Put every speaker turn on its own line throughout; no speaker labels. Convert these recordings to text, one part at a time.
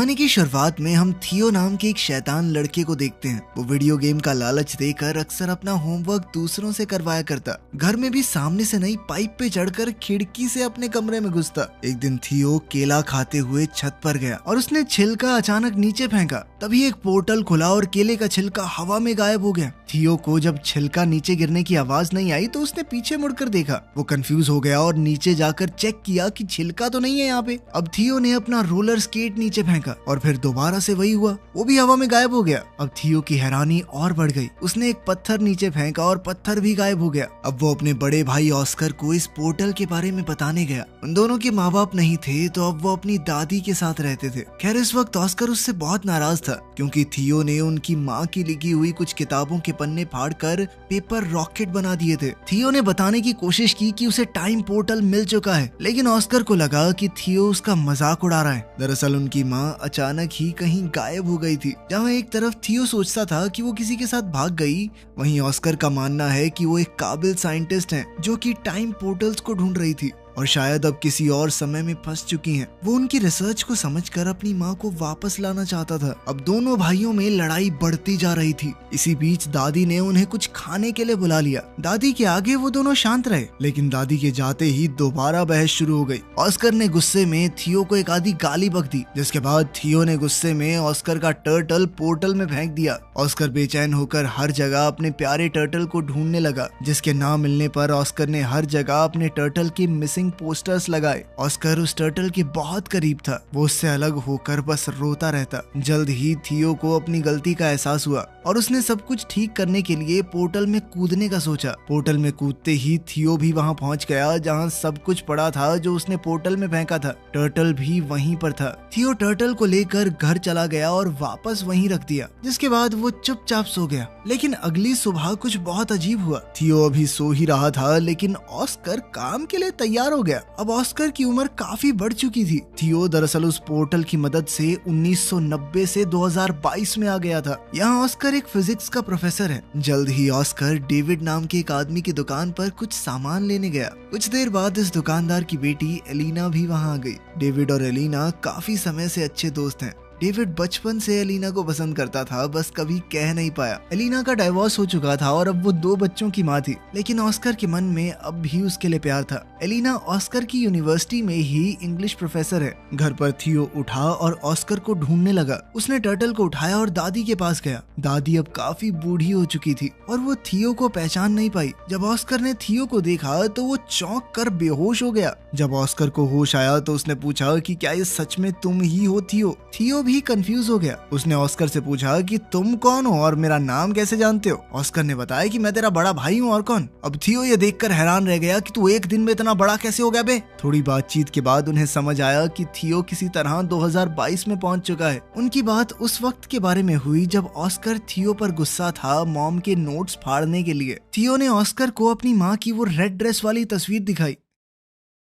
कहानी की शुरुआत में हम थियो नाम के एक शैतान लड़के को देखते हैं। वो वीडियो गेम का लालच देकर अक्सर अपना होमवर्क दूसरों से करवाया करता। घर में भी सामने से नई पाइप पे चढ़कर खिड़की से अपने कमरे में घुसता। एक दिन थियो केला खाते हुए छत पर गया और उसने छिलका अचानक नीचे फेंका। तभी एक पोर्टल खुला और केले का छिलका हवा में गायब हो गया। थियो को जब छिलका नीचे गिरने की आवाज नहीं आई तो उसने पीछे मुड़कर देखा। वो कंफ्यूज हो गया और नीचे जाकर चेक किया कि छिलका तो नहीं है यहाँ पे। अब थियो ने अपना रोलर स्केट नीचे फेंका और फिर दोबारा से वही हुआ, वो भी हवा में गायब हो गया। अब थियो की हैरानी और बढ़ गई। उसने एक पत्थर नीचे फेंका और पत्थर भी गायब हो गया। अब वो अपने बड़े भाई ऑस्कर को इस पोर्टल के बारे में बताने गया। उन दोनों के माँ बाप नहीं थे तो अब वो अपनी दादी के साथ रहते थे। खैर इस वक्त ऑस्कर उससे बहुत नाराज था क्योंकि थियो ने उनकी माँ की लिखी हुई कुछ किताबों के पन्ने फाड़कर पेपर रॉकेट बना दिए थे। थियो ने बताने की कोशिश की कि उसे टाइम पोर्टल मिल चुका है, लेकिन ऑस्कर को लगा कि थियो उसका मजाक उड़ा रहा है। दरअसल उनकी माँ अचानक ही कहीं गायब हो गई थी। जहाँ एक तरफ थियो सोचता था कि वो किसी के साथ भाग गई, वहीं ऑस्कर का मानना है कि वो एक काबिल साइंटिस्ट है जो कि टाइम पोर्टल्स को ढूंढ रही थी और शायद अब किसी और समय में फंस चुकी हैं। वो उनकी रिसर्च को समझकर अपनी माँ को वापस लाना चाहता था। अब दोनों भाइयों में लड़ाई बढ़ती जा रही थी। इसी बीच दादी ने उन्हें कुछ खाने के लिए बुला लिया। दादी के आगे वो दोनों शांत रहे, लेकिन दादी के जाते ही दोबारा बहस शुरू हो गई। ऑस्कर ने गुस्से में थियो को एक आधी गाली बक दी, जिसके बाद थियो ने गुस्से में ऑस्कर का टर्टल पोर्टल में फेंक दिया। ऑस्कर बेचैन होकर हर जगह अपने प्यारे टर्टल को ढूंढने लगा, जिसके ना मिलने पर ऑस्कर ने हर जगह अपने टर्टल की मिसिंग पोस्टर्स लगाए। ऑस्कर उस टर्टल के बहुत करीब था। वो उससे अलग होकर बस रोता रहता। जल्द ही थियो को अपनी गलती का एहसास हुआ और उसने सब कुछ ठीक करने के लिए पोर्टल में कूदने का सोचा। पोर्टल में कूदते ही थियो भी वहां पहुंच गया जहां सब कुछ पड़ा था जो उसने पोर्टल में फेंका था। टर्टल भी वहीं पर था। थियो टर्टल को लेकर घर चला गया और वापस वहीं रख दिया, जिसके बाद वो चुपचाप सो गया। लेकिन अगली सुबह कुछ बहुत अजीब हुआ। थियो अभी सो ही रहा था, लेकिन ऑस्कर काम के लिए तैयार हो गया। अब ऑस्कर की उम्र काफी बढ़ चुकी थी। थियो दरअसल उस पोर्टल की मदद से 1990 से 2022 में आ गया था। यहाँ ऑस्कर एक फिजिक्स का प्रोफेसर है। जल्द ही ऑस्कर डेविड नाम के एक आदमी की दुकान पर कुछ सामान लेने गया। कुछ देर बाद इस दुकानदार की बेटी एलिना भी वहाँ आ गई। डेविड और एलिना काफी समय से अच्छे दोस्त हैं। डेविड बचपन से एलिना को पसंद करता था, बस कभी कह नहीं पाया। एलिना का डाइवोर्स हो चुका था और अब वो 2 बच्चों की माँ थी, लेकिन ऑस्कर के मन में अब भी उसके लिए प्यार था। एलिना ऑस्कर की यूनिवर्सिटी में ही इंग्लिश प्रोफेसर है। घर पर थियो उठा और ऑस्कर को ढूंढने लगा। उसने टर्टल को उठाया और दादी के पास गया। दादी अब काफी बूढ़ी हो चुकी थी और वो थियो को पहचान नहीं पाई। जब ऑस्कर ने थियो को देखा तो वो चौंक कर बेहोश हो गया। जब ऑस्कर को होश आया तो उसने पूछा कि क्या ये सच में तुम ही हो थियो? थियो भी कंफ्यूज हो गया। उसने ऑस्कर से पूछा कि तुम कौन हो और मेरा नाम कैसे जानते हो? ऑस्कर ने बताया कि मैं तेरा बड़ा भाई हूँ, और कौन? अब थियो ये देखकर हैरान रह गया कि तू एक दिन में इतना बड़ा कैसे हो गया बे? थोड़ी बातचीत के बाद उन्हें समझ आया कि थियो किसी तरह 2022 में पहुंच चुका है। उनकी बात उस वक्त के बारे में हुई जब ऑस्कर थियो पर गुस्सा था मॉम के नोट्स फाड़ने के लिए। थियो ने ऑस्कर को अपनी माँ की वो रेड ड्रेस वाली तस्वीर दिखाई।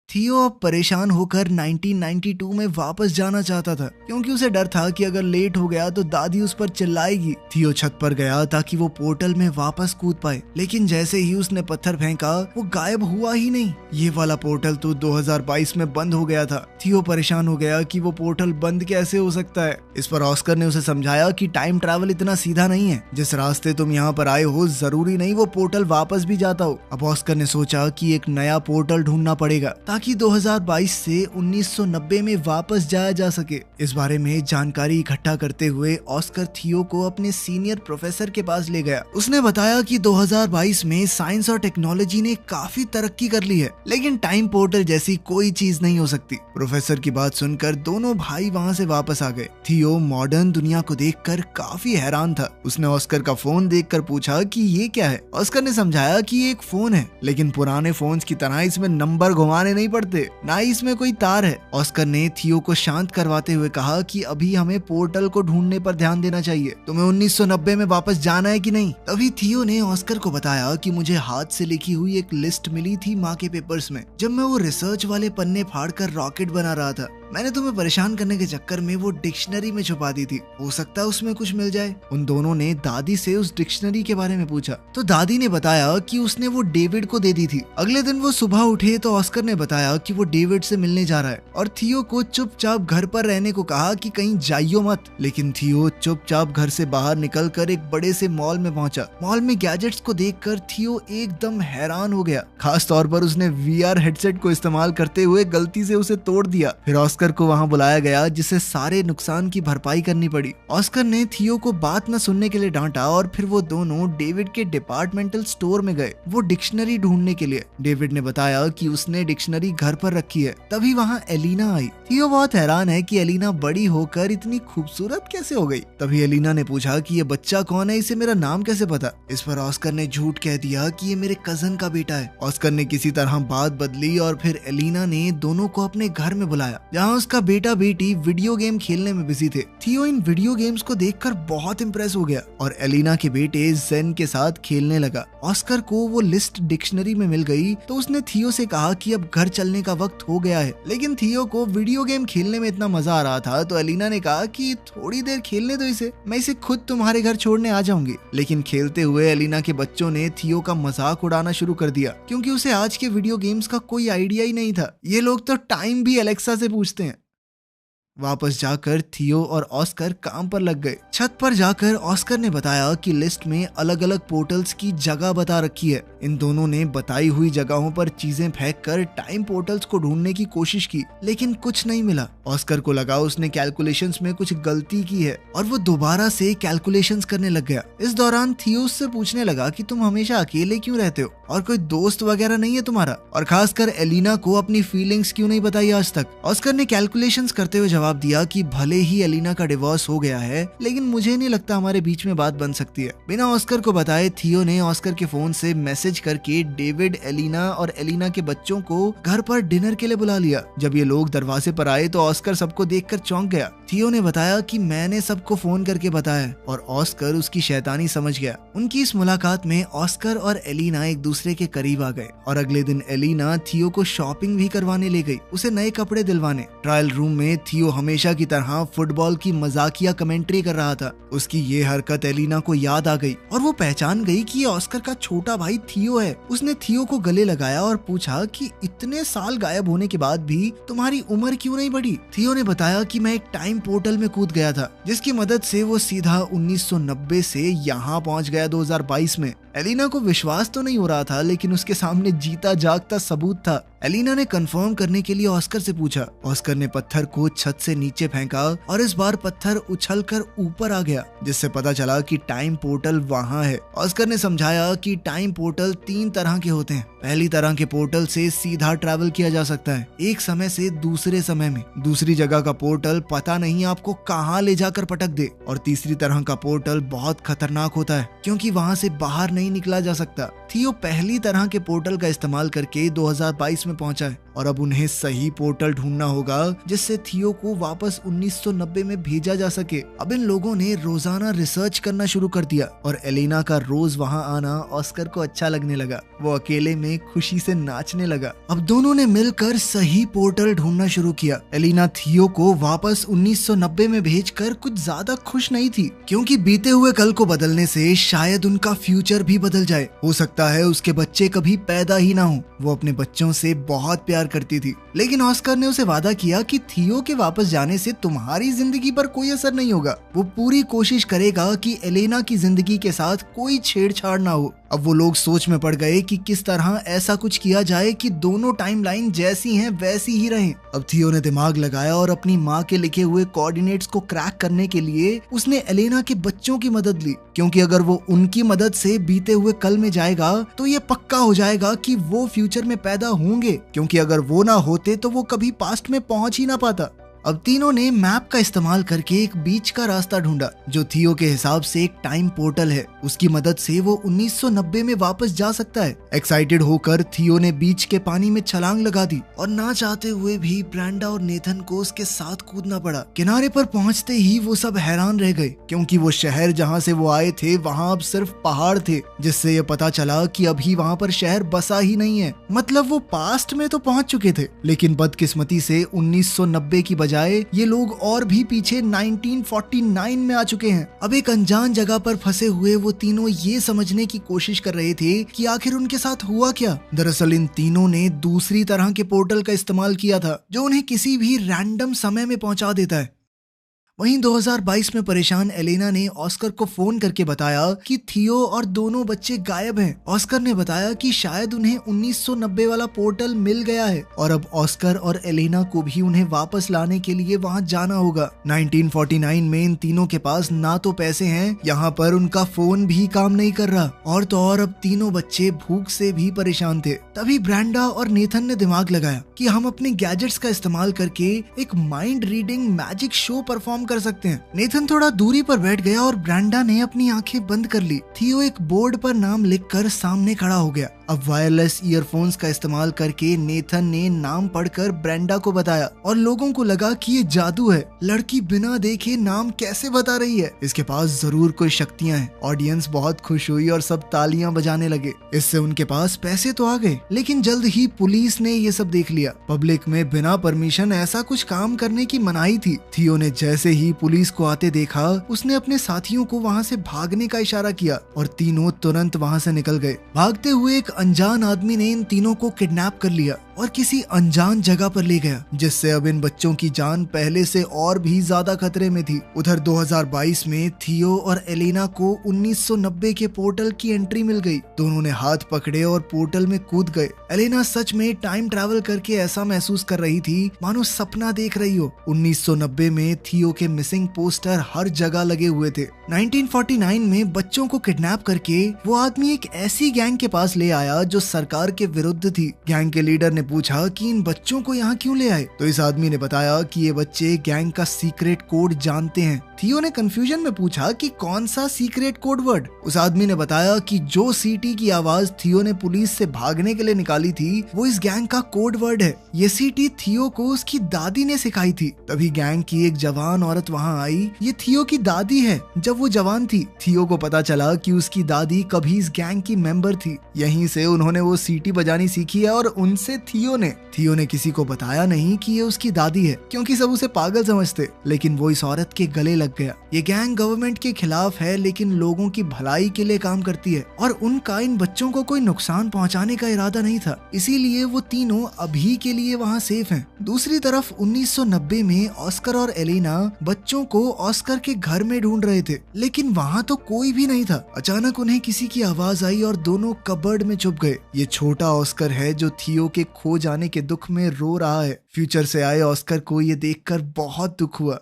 थियो अब परेशान होकर 1992 में वापस जाना चाहता था क्योंकि उसे डर था कि अगर लेट हो गया तो दादी उस पर चिल्लाएगी। थियो छत पर गया ताकि वो पोर्टल में वापस कूद पाए, लेकिन जैसे ही उसने पत्थर फेंका वो गायब हुआ ही नहीं। ये वाला पोर्टल तो 2022 में बंद हो गया था। थियो परेशान हो गया कि वो पोर्टल बंद कैसे हो सकता है। इस पर ऑस्कर ने उसे समझाया कि टाइम ट्रैवल इतना सीधा नहीं है। जिस रास्ते तुम यहाँ पर आए हो जरूरी नहीं वो पोर्टल वापस भी जाता हो। अब ऑस्कर ने सोचा कि एक नया पोर्टल ढूंढना पड़ेगा ताकि 2022 से 1990 में वापस जाया जा सके। इस बारे में जानकारी इकट्ठा करते हुए ऑस्कर थियो को अपने सीनियर प्रोफेसर के पास ले गया। उसने बताया कि 2022 में साइंस और टेक्नोलॉजी ने काफी तरक्की कर ली है, लेकिन टाइम पोर्टल जैसी कोई चीज नहीं हो सकती। प्रोफेसर की बात सुनकर दोनों भाई वहाँ से वापस आ गए। थियो मॉडर्न दुनिया को देखकर काफी हैरान था। उसने ऑस्कर का फोन देखकर पूछा कि ये क्या है। ऑस्कर ने समझाया कि ये एक फोन है, लेकिन पुराने फोन्स की तरह इसमें नंबर घुमाने नहीं पड़ते, ना ही इसमें कोई तार है। ऑस्कर ने थियो को शांत करवाते हुए कहा कि अभी हमें पोर्टल को ढूंढने पर ध्यान देना चाहिए। तुम्हें 1990 में वापस जाना है कि नहीं? तभी थियो ने ऑस्कर को बताया कि मुझे हाथ से लिखी हुई एक लिस्ट मिली थी माँ के पेपर्स में, जब मैं वो रिसर्च वाले पन्ने फाड़कर रॉकेट बना रहा था। मैंने तुम्हें परेशान करने के चक्कर में वो डिक्शनरी में छुपा दी थी, हो सकता है उसमें कुछ मिल जाए। उन दोनों ने दादी से उस डिक्शनरी के बारे में पूछा तो दादी ने बताया कि उसने वो डेविड को दे दी थी। अगले दिन वो सुबह उठे तो ऑस्कर ने बताया कि वो डेविड से मिलने जा रहा है और थियो को चुपचाप घर पर रहने को कहा कि कहीं जाइयो मत। लेकिन थियो चुपचाप घर से बाहर निकलकर एक बड़े से मॉल में पहुंचा। मॉल में गैजेट्स को देखकर थियो एकदम हैरान हो गया। खास तौर पर उसने वीआर हेडसेट को इस्तेमाल करते हुए गलती से उसे तोड़ दिया। फिर ऑस्कर को वहां बुलाया गया जिसे सारे नुकसान की भरपाई करनी पड़ी। ऑस्कर ने थियो को बात न सुनने के लिए डांटा और फिर वो दोनों डेविड के डिपार्टमेंटल स्टोर में गए वो डिक्शनरी ढूंढने के लिए। डेविड ने बताया कि उसने डिक्शनरी घर पर रखी है। तभी वहाँ एलिना आई। थियो बहुत हैरान है कि एलिना बड़ी होकर इतनी खूबसूरत कैसे हो गई। तभी एलिना ने पूछा कि ये बच्चा कौन है, इसे मेरा नाम कैसे पता। इस पर ऑस्कर ने झूठ कह दिया कि ये मेरे कजन का बेटा है। ऑस्कर ने किसी तरह बात बदली और फिर एलिना ने दोनों को अपने घर में बुलाया जहाँ उसका बेटा बेटी वीडियो गेम खेलने में बिजी थे। थियो इन वीडियो गेम्स को देखकर बहुत इम्प्रेस हो गया और एलिना के बेटे जेन के साथ खेलने लगा। ऑस्कर को वो लिस्ट डिक्शनरी में मिल गई तो उसने थियो से कहा कि अब घर चलने का वक्त हो गया है। लेकिन थियो को वीडियो गेम खेलने में इतना मजा आ रहा था तो एलिना ने कहा कि थोड़ी देर खेलने दो इसे, मैं इसे खुद तुम्हारे घर छोड़ने आ जाऊंगी। लेकिन खेलते हुए एलिना के बच्चों ने थियो का मजाक उड़ाना शुरू कर दिया क्योंकि उसे आज के वीडियो गेम्स का कोई आइडिया ही नहीं था। ये लोग तो टाइम भी एलेक्सा से पूछते हैं। वापस जाकर थियो और ऑस्कर काम पर लग गए। छत पर जाकर ऑस्कर ने बताया कि लिस्ट में अलग अलग पोर्टल्स की जगह बता रखी है। इन दोनों ने बताई हुई जगहों पर चीजें फेंककर टाइम पोर्टल्स को ढूंढने की कोशिश की लेकिन कुछ नहीं मिला। ऑस्कर को लगा उसने कैलकुलेशंस में कुछ गलती की है और वो दोबारा से कैलकुलेशंस करने लग गया। इस दौरान थियो उससे पूछने लगा कि तुम हमेशा अकेले क्यों रहते हो और कोई दोस्त वगैरह नहीं है तुम्हारा, और खासकर एलिना को अपनी फीलिंग्स क्यों नहीं बताई आज तक। ऑस्कर ने कैलकुलेशंस करते हुए जवाब दिया कि भले ही एलिना का डिवोर्स हो गया है लेकिन मुझे नहीं लगता हमारे बीच में बात बन सकती है। बिना ऑस्कर को बताए थियो ने ऑस्कर के फोन से मैसेज करके डेविड, एलिना और एलिना के बच्चों को घर पर डिनर के लिए बुला लिया। जब ये लोग दरवाजे पर आए तो ऑस्कर सबको देखकर चौंक गया। थियो ने बताया कि मैंने सबको फोन करके बताया और ऑस्कर उसकी शैतानी समझ गया। उनकी इस मुलाकात में ऑस्कर और एलिना एक दूसरे के करीब आ गए और अगले दिन एलिना थियो को शॉपिंग भी करवाने ले गई, उसे नए कपड़े दिलवाने। ट्रायल रूम में थियो हमेशा की तरह फुटबॉल की मजाकिया कमेंट्री कर रहा था। उसकी ये हरकत एलिना को याद आ गई और वो पहचान गई कि ये ऑस्कर का छोटा भाई थियो है। उसने थियो को गले लगाया और पूछा कि इतने साल गायब होने के बाद भी तुम्हारी उम्र क्यों नहीं बढ़ी। थियो ने बताया कि मैं एक टाइम पोर्टल में कूद गया था जिसकी मदद से वो सीधा 1990 से यहाँ पहुंच गया 2022 में। एलिना को विश्वास तो नहीं हो रहा था लेकिन उसके सामने जीता जागता सबूत था। एलिना ने कंफर्म करने के लिए ऑस्कर से पूछा। ऑस्कर ने पत्थर को छत से नीचे फेंका और इस बार पत्थर उछलकर ऊपर आ गया जिससे पता चला कि टाइम पोर्टल वहाँ है। ऑस्कर ने समझाया कि टाइम पोर्टल 3 तरह के होते हैं। पहली तरह के पोर्टल से सीधा ट्रैवल किया जा सकता है एक समय से दूसरे समय में। दूसरी जगह का पोर्टल पता नहीं आपको कहाँ ले जाकर पटक दे। और तीसरी तरह का पोर्टल बहुत खतरनाक होता है क्योंकि वहाँ से बाहर नहीं निकला जा सकता। थियो पहली तरह के पोर्टल का इस्तेमाल करके 2022 में पहुंचा है और अब उन्हें सही पोर्टल ढूंढना होगा जिससे थियो को वापस 1990 में भेजा जा सके। अब इन लोगों ने रोजाना रिसर्च करना शुरू कर दिया और एलिना का रोज वहां आना ऑस्कर को अच्छा लगने लगा। वो अकेले में खुशी से नाचने लगा। अब दोनों ने मिलकर सही पोर्टल ढूंढना शुरू किया। एलिना थियो को वापस 1990 में भेजकर कुछ ज्यादा खुश नहीं थी क्योंकि बीते हुए कल को बदलने से शायद उनका फ्यूचर भी बदल जाए। हो सकता है उसके बच्चे कभी पैदा ही ना हो। वो अपने बच्चों से बहुत प्यार करती थी लेकिन ऑस्कर ने उसे वादा किया कि थियो के वापस जाने से तुम्हारी जिंदगी पर कोई असर नहीं होगा। वो पूरी कोशिश करेगा कि एलेना की जिंदगी के साथ कोई छेड़छाड़ ना हो। अब वो लोग सोच में पड़ गए कि किस तरह ऐसा कुछ किया जाए कि दोनों टाइमलाइन जैसी हैं वैसी ही रहें। अब थियो ने दिमाग लगाया और अपनी माँ के लिखे हुए कोऑर्डिनेट्स को क्रैक करने के लिए उसने एलेना के बच्चों की मदद ली क्योंकि अगर वो उनकी मदद से बीते हुए कल में जाएगा तो ये पक्का हो जाएगा कि वो फ्यूचर में पैदा होंगे क्योंकि अगर वो ना होते तो वो कभी पास्ट में पहुंच ही ना पाता। अब तीनों ने मैप का इस्तेमाल करके एक बीच का रास्ता ढूंढा जो थियो के हिसाब से एक टाइम पोर्टल है। उसकी मदद से वो 1990 में वापस जा सकता है। एक्साइटेड होकर थियो ने बीच के पानी में छलांग लगा दी और ना चाहते हुए भी ब्रांडा और नेथन को उसके साथ कूदना पड़ा। किनारे पर पहुंचते ही वो सब हैरान रह गए क्योंकि वो शहर जहाँ से वो आए थे वहाँ अब सिर्फ पहाड़ थे, जिससे ये पता चला कि अभी वहाँ पर शहर बसा ही नहीं है। मतलब वो पास्ट में तो पहुंच चुके थे लेकिन बदकिस्मती से 1990 की बजाय बजाय ये लोग और भी पीछे 1949 में आ चुके हैं। अब एक अनजान जगह पर फंसे हुए वो तीनों ये समझने की कोशिश कर रहे थे कि आखिर उनके साथ हुआ क्या। दरअसल इन तीनों ने दूसरी तरह के पोर्टल का इस्तेमाल किया था जो उन्हें किसी भी रैंडम समय में पहुंचा देता है। वहीं 2022 में परेशान एलेना ने ऑस्कर को फोन करके बताया कि थियो और दोनों बच्चे गायब हैं। ऑस्कर ने बताया कि शायद उन्हें 1990 वाला पोर्टल मिल गया है और अब ऑस्कर और एलेना को भी उन्हें वापस लाने के लिए वहां जाना होगा। 1949 में इन तीनों के पास ना तो पैसे हैं, यहाँ पर उनका फोन भी काम नहीं कर रहा और तो और अब तीनों बच्चे भूख से भी परेशान थे। तभी ब्रेंडा और नेथन ने दिमाग लगाया कि हम अपने गैजेट्स का इस्तेमाल करके एक mind reading magic show perform कर सकते हैं। नेथन थोड़ा दूरी पर बैठ गया और ब्रेंडा ने अपनी आंखें बंद कर ली। थियो एक बोर्ड पर नाम लिखकर सामने खड़ा हो गया। अब वायरलेस ईयरफोन्स का इस्तेमाल करके नेथन ने नाम पढ़कर ब्रेंडा को बताया और लोगों को लगा कि ये जादू है। लड़की बिना देखे नाम कैसे बता रही है, इसके पास जरूर कोई शक्तियां हैं। ऑडियंस बहुत खुश हुई और सब तालियां बजाने लगे। इससे उनके पास पैसे तो आ गए, लेकिन जल्द ही पुलिस ने ये सब देख लिया। पब्लिक में बिना परमिशन ऐसा कुछ काम करने की मनाही थी। थियो ने जैसे ही पुलिस को आते देखा, उसने अपने साथियों को वहाँ से भागने का इशारा किया और तीनों तुरंत वहाँ से निकल गए। भागते हुए एक अनजान आदमी ने इन तीनों को किडनैप कर लिया और किसी अनजान जगह पर ले गया, जिससे अब इन बच्चों की जान पहले से और भी ज्यादा खतरे में थी। उधर 2022 में थियो और एलेना को 1990 के पोर्टल की एंट्री मिल गई। दोनों ने हाथ पकड़े और पोर्टल में कूद गए। एलेना सच में टाइम ट्रैवल करके ऐसा महसूस कर रही थी मानो सपना देख रही हो। 1990 में थियो के मिसिंग पोस्टर हर जगह लगे हुए थे। 1949 में बच्चों को किडनैप करके वो आदमी एक ऐसी गैंग के पास ले आया जो सरकार के विरुद्ध थी। गैंग के लीडर ने पूछा कि इन बच्चों को यहाँ क्यों ले आए, तो इस आदमी ने बताया कि ये बच्चे गैंग का सीक्रेट कोड जानते हैं। थियो ने कंफ्यूजन में पूछा कि कौन सा सीक्रेट कोड वर्ड। उस आदमी ने बताया कि जो सीटी की आवाज थियो ने पुलिस से भागने के लिए निकाली थी वो इस गैंग का कोड वर्ड है। ये सीटी थियो को उसकी दादी ने सिखाई थी। तभी गैंग की एक जवान औरत वहाँ आई। ये थियो की दादी है। जब वो जवान थी, थियो को पता चला कि उसकी दादी कभी इस गैंग की मेंबर थी। यहीं से उन्होंने वो सीटी बजानी सीखी है और उनसे थियो ने किसी को बताया नहीं कि ये उसकी दादी है, क्योंकि सब उसे पागल समझते। लेकिन वो इस औरत के गले लग गया। ये गैंग गवर्नमेंट के खिलाफ है, लेकिन लोगों की भलाई के लिए काम करती है और उनका इन बच्चों को कोई नुकसान पहुंचाने का इरादा नहीं था। इसीलिए वो तीनों अभी के लिए वहाँ सेफ हैं। दूसरी तरफ 1990 में ऑस्कर और एलेना बच्चों को ऑस्कर के घर में ढूंढ रहे थे, लेकिन वहाँ तो कोई भी नहीं था। अचानक उन्हें किसी की आवाज आई और दोनों कबर्ड में छुप गए। ये छोटा ऑस्कर है जो थियो के खो जाने के दुख में रो रहा है। फ्यूचर से आए ऑस्कर को ये देखकर बहुत दुख हुआ।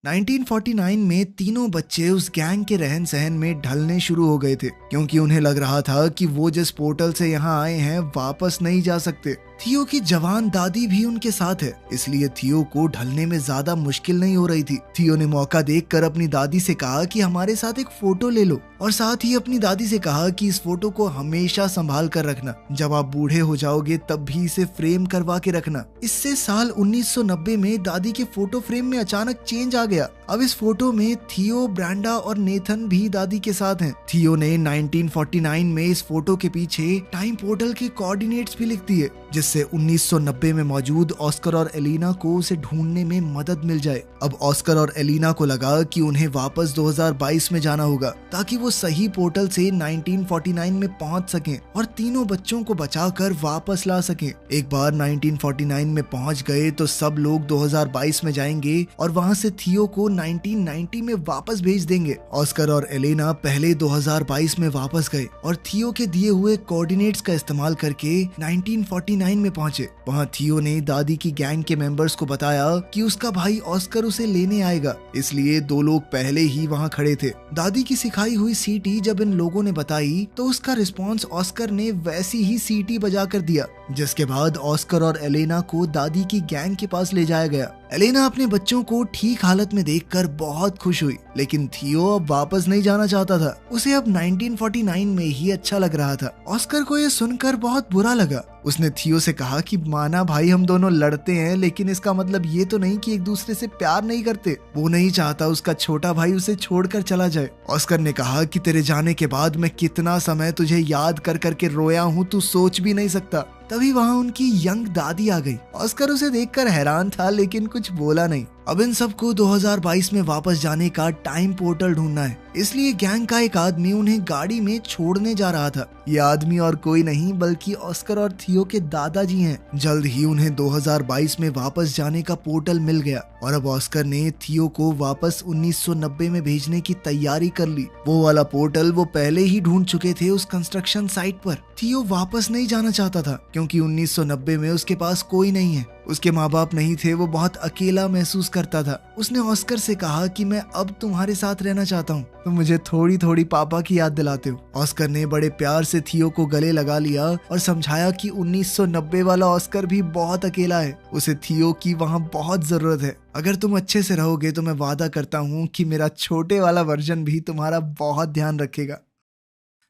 1949 में तीनों बच्चे उस गैंग के रहन सहन में ढलने शुरू हो गए थे, क्योंकि उन्हें लग रहा था कि वो जिस पोर्टल से यहाँ आए हैं वापस नहीं जा सकते। थियो की जवान दादी भी उनके साथ है, इसलिए थियो को ढलने में ज्यादा मुश्किल नहीं हो रही थी। थियो ने मौका देखकर अपनी दादी से कहा कि हमारे साथ एक फोटो ले लो और साथ ही अपनी दादी से कहा कि इस फोटो को हमेशा संभाल कर रखना। जब आप बूढ़े हो जाओगे तब भी इसे फ्रेम करवा के रखना। इससे साल 1990 में दादी के फोटो फ्रेम में अचानक चेंज आ गया। अब इस फोटो में थियो, ब्रेंडा और नेथन भी दादी के साथ हैं। थियो ने 1949 में इस फोटो के पीछे टाइम पोर्टल के कोऑर्डिनेट्स भी लिख दिए, जिससे 1990 में मौजूद ऑस्कर और एलेना को उसे ढूंढने में मदद मिल जाए। अब ऑस्कर और एलेना को लगा कि उन्हें वापस 2022 में जाना होगा ताकि वो सही पोर्टल से 1949 में पहुंच सकें और तीनों बच्चों को बचाकर वापस ला सकें। एक बार 1949 में पहुंच गए तो सब लोग 2022 में जाएंगे और वहां से थियो को 1990 में वापस भेज देंगे। ऑस्कर और एलेना पहले 2022 में वापस गए और थियो के दिए हुए कोऑर्डिनेट्स का इस्तेमाल करके 1949 में पहुंचे। वहां थियो ने दादी की गैंग के मेंबर्स को बताया कि उसका भाई ऑस्कर उसे लेने आएगा, इसलिए दो लोग पहले ही वहां खड़े थे। दादी की सिखाई हुई सीटी जब इन लोगों ने बताई तो उसका रिस्पॉन्स ऑस्कर ने वैसी ही सीटी बजा कर दिया, जिसके बाद ऑस्कर और एलेना को दादी की गैंग के पास ले जाया गया। एलेना अपने बच्चों को ठीक हालत में देखकर बहुत खुश हुई, लेकिन थियो अब वापस नहीं जाना चाहता था। उसे अब 1949 में ही अच्छा लग रहा था। ऑस्कर को यह सुनकर बहुत बुरा लगा। उसने थियो से कहा कि माना भाई हम दोनों लड़ते हैं, लेकिन इसका मतलब ये तो नहीं कि एक दूसरे से प्यार नहीं करते। वो नहीं चाहता उसका छोटा भाई उसे छोड़कर चला जाए। ऑस्कर ने कहा कि तेरे जाने के बाद मैं कितना समय तुझे याद कर करके रोया हूँ, तू सोच भी नहीं सकता। तभी वहाँ उनकी यंग दादी आ गई। ऑस्कर उसे देखकर हैरान था, लेकिन कुछ बोला नहीं। अब इन सबको 2022 में वापस जाने का टाइम पोर्टल ढूंढना है, इसलिए गैंग का एक आदमी उन्हें गाड़ी में छोड़ने जा रहा था। ये आदमी और कोई नहीं बल्कि ऑस्कर और थियो के दादाजी हैं। जल्द ही उन्हें 2022 में वापस जाने का पोर्टल मिल गया और अब ऑस्कर ने थियो को वापस 1990 में भेजने की तैयारी कर ली। वो वाला पोर्टल वो पहले ही ढूंढ चुके थे उस कंस्ट्रक्शन साइट पर। थियो वापस नहीं जाना चाहता था क्योंकि 1990 में उसके पास कोई नहीं है, उसके माँ बाप नहीं थे, वो बहुत अकेला महसूस करता था। उसने ऑस्कर से कहा कि मैं अब तुम्हारे साथ रहना चाहता हूँ, तुम मुझे थोड़ी थोड़ी पापा की याद दिलाते हो। ऑस्कर ने बड़े प्यार से थियो को गले लगा लिया और समझाया कि 1990 वाला ऑस्कर भी बहुत अकेला है, उसे थियो की वहाँ बहुत जरूरत है। अगर तुम अच्छे से रहोगे तो मैं वादा करता हूँ कि मेरा छोटे वाला वर्जन भी तुम्हारा बहुत ध्यान रखेगा।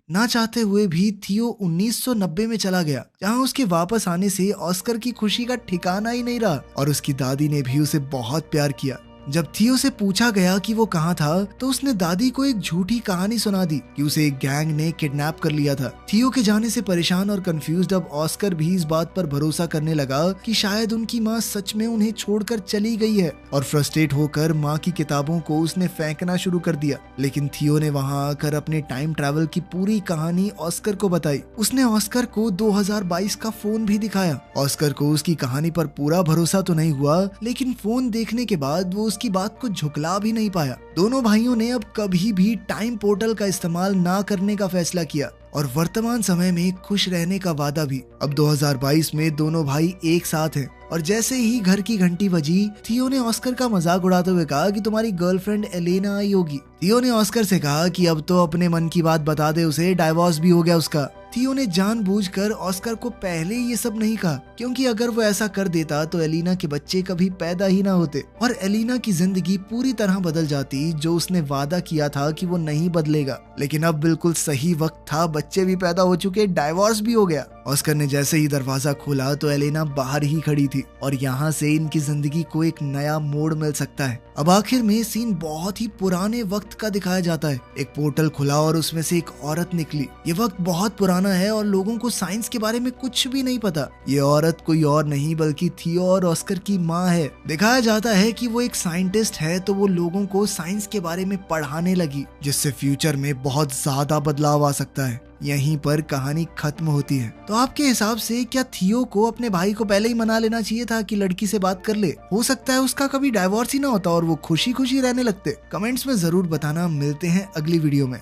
ना चाहते हुए भी थियो 1990 में चला गया, जहां उसके वापस आने से ऑस्कर की खुशी का ठिकाना ही नहीं रहा और उसकी दादी ने भी उसे बहुत प्यार किया। जब थियो से पूछा गया कि वो कहाँ था, तो उसने दादी को एक झूठी कहानी सुना दी कि उसे एक गैंग ने किडनैप कर लिया था। थियो के जाने से परेशान और कंफ्यूज्ड अब ऑस्कर भी इस बात पर भरोसा करने लगा कि शायद उनकी माँ सच में उन्हें छोड़कर चली गई है और फ्रस्ट्रेट होकर माँ की किताबों को उसने फेंकना शुरू कर दिया। लेकिन थियो ने वहाँ आकर अपने टाइम ट्रैवल की पूरी कहानी ऑस्कर को बताई। उसने ऑस्कर को 2022 का फोन भी दिखाया। ऑस्कर को उसकी कहानी पर पूरा भरोसा तो नहीं हुआ, लेकिन फोन देखने के बाद वो उसकी बात को झुकला भी नहीं पाया। दोनों भाइयों ने अब कभी भी टाइम पोर्टल का इस्तेमाल ना करने का फैसला किया और वर्तमान समय में खुश रहने का वादा भी। अब 2022 में दोनों भाई एक साथ हैं और जैसे ही घर की घंटी बजी, थियो ने ऑस्कर का मजाक उड़ाते हुए कहा कि तुम्हारी गर्लफ्रेंड एलेना आई होगी। थियो ने ऑस्कर से कहा कि अब तो अपने मन की बात बता दे उसे, डाइवोर्स भी हो गया उसका। थियो ने जानबूझकर ऑस्कर को पहले ये सब नहीं कहा, क्योंकि अगर वो ऐसा कर देता तो एलिना के बच्चे कभी पैदा ही ना होते और एलिना की जिंदगी पूरी तरह बदल जाती, जो उसने वादा किया था कि वो नहीं बदलेगा। लेकिन अब बिल्कुल सही वक्त था, बच्चे भी पैदा हो चुके, डाइवोर्स भी हो गया। ऑस्कर ने जैसे ही दरवाजा खोला तो एलेना बाहर ही खड़ी थी और यहाँ से इनकी जिंदगी को एक नया मोड़ मिल सकता है। अब आखिर में सीन बहुत ही पुराने वक्त का दिखाया जाता है। एक पोर्टल खुला और उसमें से एक औरत निकली। ये वक्त बहुत पुराना है और लोगों को साइंस के बारे में कुछ भी नहीं पता। ये औरत कोई और नहीं बल्कि थियो और ऑस्कर की माँ है। दिखाया जाता है कि वो एक साइंटिस्ट है, तो वो लोगों को साइंस के बारे में पढ़ाने लगी, जिससे फ्यूचर में बहुत ज्यादा बदलाव आ सकता है। यहीं पर कहानी खत्म होती है। तो आपके हिसाब से क्या थियो को अपने भाई को पहले ही मना लेना चाहिए था कि लड़की से बात कर ले? हो सकता है उसका कभी डाइवोर्स ही ना होता और वो खुशी खुशी रहने लगते। कमेंट्स में जरूर बताना। मिलते हैं अगली वीडियो में।